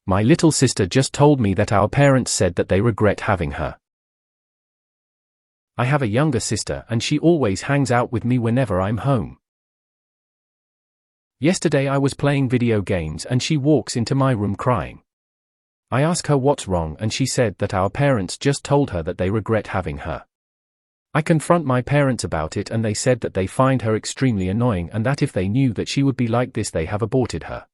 My little sister just told me that our parents said that they regret having her. I have a younger sister and she always hangs out with me whenever I'm home. Yesterday I was playing video games and she walks into my room crying. I ask her what's wrong and she said that our parents just told her that they regret having her. I confront my parents about it and they said that they find her extremely annoying and that if they knew that she would be like this they have aborted her.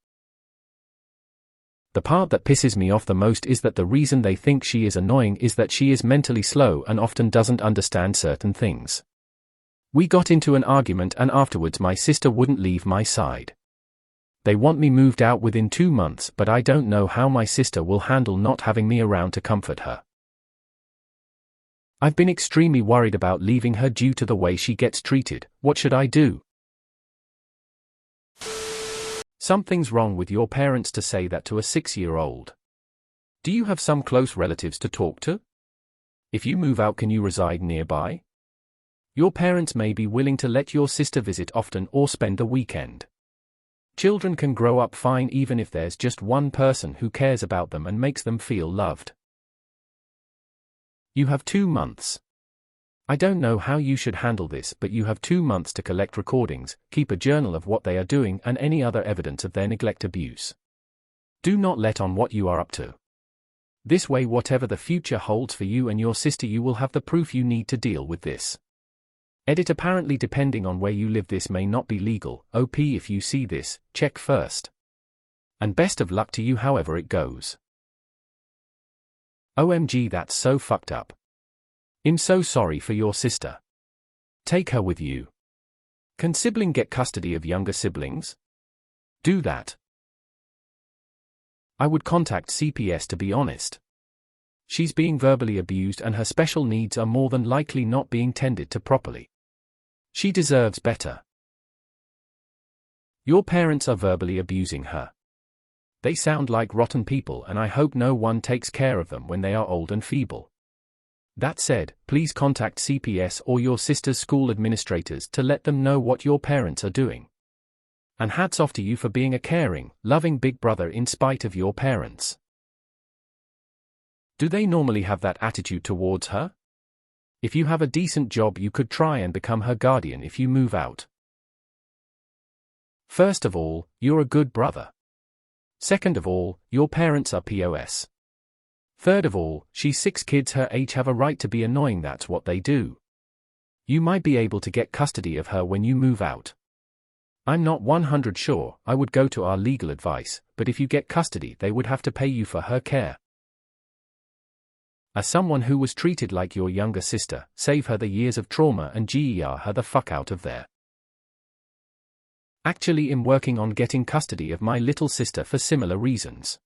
The part that pisses me off the most is that the reason they think she is annoying is that she is mentally slow and often doesn't understand certain things. We got into an argument and afterwards my sister wouldn't leave my side. They want me moved out within 2 months, but I don't know how my sister will handle not having me around to comfort her. I've been extremely worried about leaving her due to the way she gets treated. What should I do? Something's wrong with your parents to say that to a 6-year-old. Do you have some close relatives to talk to? If you move out, can you reside nearby? Your parents may be willing to let your sister visit often or spend the weekend. Children can grow up fine even if there's just one person who cares about them and makes them feel loved. You have 2 months. I don't know how you should handle this, but you have 2 months to collect recordings, keep a journal of what they are doing and any other evidence of their neglect abuse. Do not let on what you are up to. This way, whatever the future holds for you and your sister, you will have the proof you need to deal with this. Edit. Apparently, depending on where you live, this may not be legal. OP, if you see this, check first. And best of luck to you however it goes. OMG, that's so fucked up. I'm so sorry for your sister. Take her with you. Can sibling get custody of younger siblings? Do that. I would contact CPS, to be honest. She's being verbally abused and her special needs are more than likely not being tended to properly. She deserves better. Your parents are verbally abusing her. They sound like rotten people and I hope no one takes care of them when they are old and feeble. That said, please contact CPS or your sister's school administrators to let them know what your parents are doing. And hats off to you for being a caring, loving big brother in spite of your parents. Do they normally have that attitude towards her? If you have a decent job, you could try and become her guardian if you move out. First of all, you're a good brother. Second of all, your parents are POS. Third of all, she's 6 kids her age have a right to be annoying, that's what they do. You might be able to get custody of her when you move out. I'm not 100% sure, I would go to our legal advice, but if you get custody they would have to pay you for her care. As someone who was treated like your younger sister, save her the years of trauma and GER her the fuck out of there. Actually, I'm working on getting custody of my little sister for similar reasons.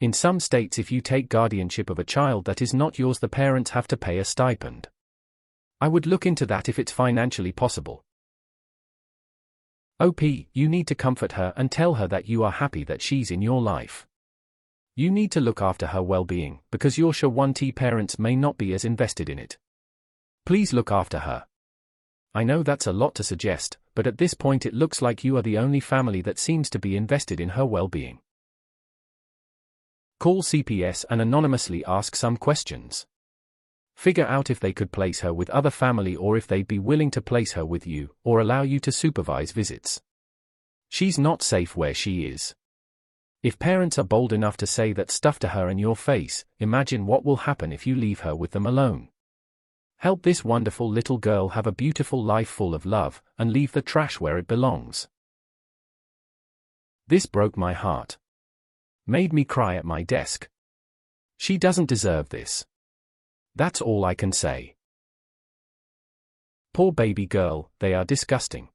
In some states, if you take guardianship of a child that is not yours, the parents have to pay a stipend. I would look into that if it's financially possible. OP, you need to comfort her and tell her that you are happy that she's in your life. You need to look after her well-being, because your Shawanti parents may not be as invested in it. Please look after her. I know that's a lot to suggest, but at this point it looks like you are the only family that seems to be invested in her well-being. Call CPS and anonymously ask some questions. Figure out if they could place her with other family or if they'd be willing to place her with you, or allow you to supervise visits. She's not safe where she is. If parents are bold enough to say that stuff to her in your face, imagine what will happen if you leave her with them alone. Help this wonderful little girl have a beautiful life full of love, and leave the trash where it belongs. This broke my heart. Made me cry at my desk. She doesn't deserve this. That's all I can say. Poor baby girl, they are disgusting.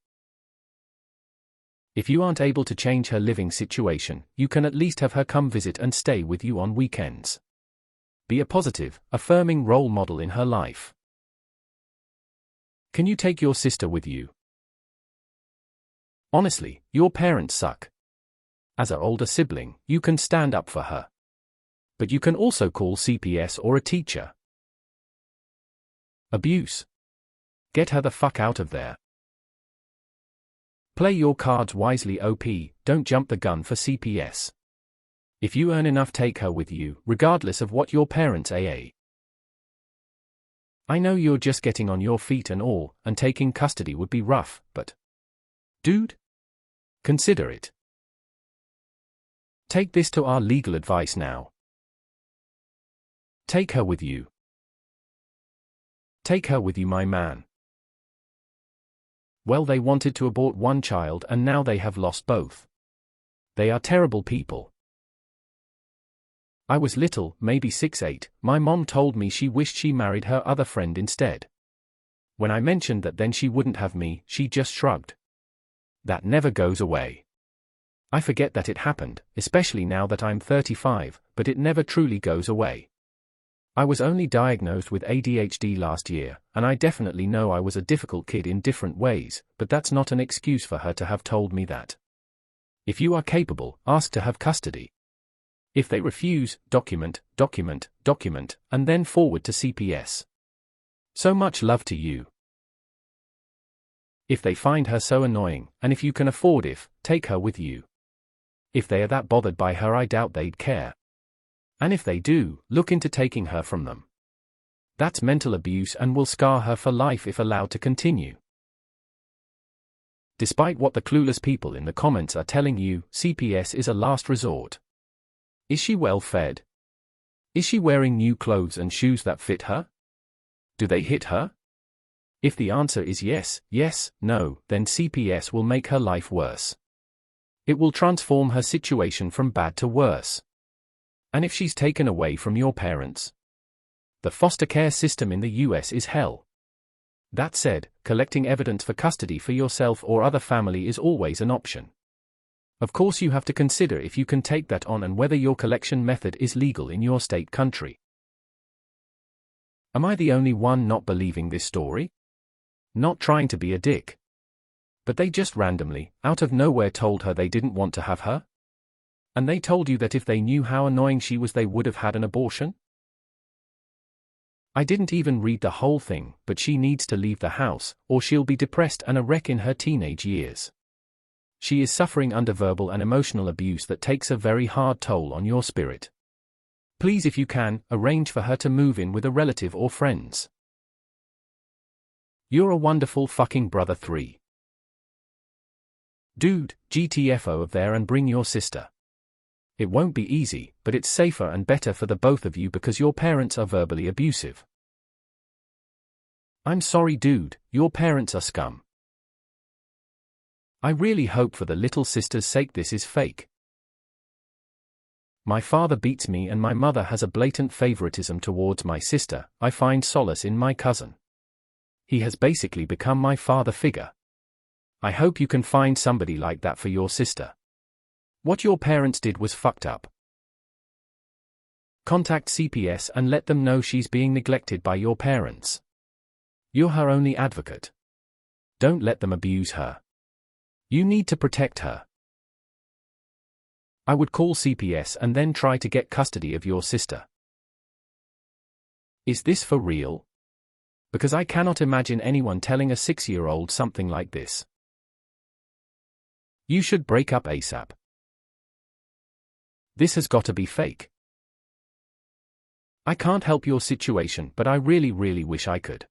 If you aren't able to change her living situation, you can at least have her come visit and stay with you on weekends. Be a positive, affirming role model in her life. Can you take your sister with you? Honestly, your parents suck. As her older sibling, you can stand up for her. But you can also call CPS or a teacher. Abuse. Get her the fuck out of there. Play your cards wisely, OP, don't jump the gun for CPS. If you earn enough, take her with you, regardless of what your parents AA. I know you're just getting on your feet and all, and taking custody would be rough, but dude, consider it. Take this to our legal advice now. Take her with you. Take her with you, my man. Well, they wanted to abort one child and now they have lost both. They are terrible people. I was little, maybe 6-8, my mom told me she wished she married her other friend instead. When I mentioned that then she wouldn't have me, she just shrugged. That never goes away. I forget that it happened, especially now that I'm 35, but it never truly goes away. I was only diagnosed with ADHD last year, and I definitely know I was a difficult kid in different ways, but that's not an excuse for her to have told me that. If you are capable, ask to have custody. If they refuse, document, and then forward to CPS. So much love to you. If they find her so annoying, and if you can afford it, take her with you. If they are that bothered by her, I doubt they'd care. And if they do, look into taking her from them. That's mental abuse and will scar her for life if allowed to continue. Despite what the clueless people in the comments are telling you, CPS is a last resort. Is she well fed? Is she wearing new clothes and shoes that fit her? Do they hit her? If the answer is yes, no, then CPS will make her life worse. It will transform her situation from bad to worse. And if she's taken away from your parents? The foster care system in the US is hell. That said, collecting evidence for custody for yourself or other family is always an option. Of course, you have to consider if you can take that on and whether your collection method is legal in your state country. Am I the only one not believing this story? Not trying to be a dick. But they just randomly, out of nowhere, told her they didn't want to have her? And they told you that if they knew how annoying she was, they would have had an abortion? I didn't even read the whole thing, but she needs to leave the house, or she'll be depressed and a wreck in her teenage years. She is suffering under verbal and emotional abuse that takes a very hard toll on your spirit. Please, if you can, arrange for her to move in with a relative or friends. You're a wonderful fucking brother 3. Dude, GTFO of there and bring your sister. It won't be easy, but it's safer and better for the both of you because your parents are verbally abusive. I'm sorry, dude, your parents are scum. I really hope for the little sister's sake this is fake. My father beats me and my mother has a blatant favoritism towards my sister. I find solace in my cousin. He has basically become my father figure. I hope you can find somebody like that for your sister. What your parents did was fucked up. Contact CPS and let them know she's being neglected by your parents. You're her only advocate. Don't let them abuse her. You need to protect her. I would call CPS and then try to get custody of your sister. Is this for real? Because I cannot imagine anyone telling a 6-year-old something like this. You should break up ASAP. This has got to be fake. I can't help your situation, but I really wish I could.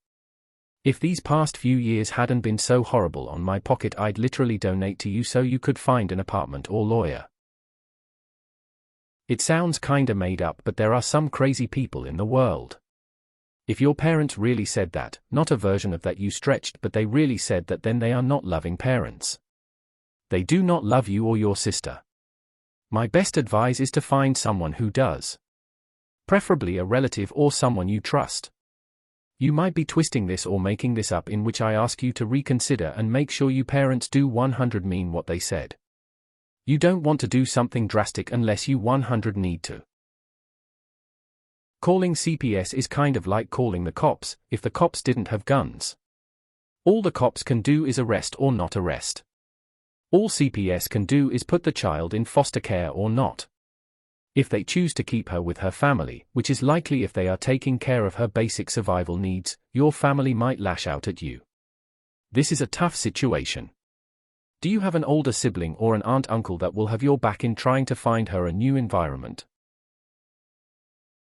If these past few years hadn't been so horrible on my pocket, I'd literally donate to you so you could find an apartment or lawyer. It sounds kinda made up, but there are some crazy people in the world. If your parents really said that, not a version of that you stretched, but they really said that, then they are not loving parents. They do not love you or your sister. My best advice is to find someone who does. Preferably a relative or someone you trust. You might be twisting this or making this up, in which I ask you to reconsider and make sure you parents do 100 mean what they said. You don't want to do something drastic unless you 100 need to. Calling CPS is kind of like calling the cops, if the cops didn't have guns. All the cops can do is arrest or not arrest. All CPS can do is put the child in foster care or not. If they choose to keep her with her family, which is likely if they are taking care of her basic survival needs, your family might lash out at you. This is a tough situation. Do you have an older sibling or an aunt-uncle that will have your back in trying to find her a new environment?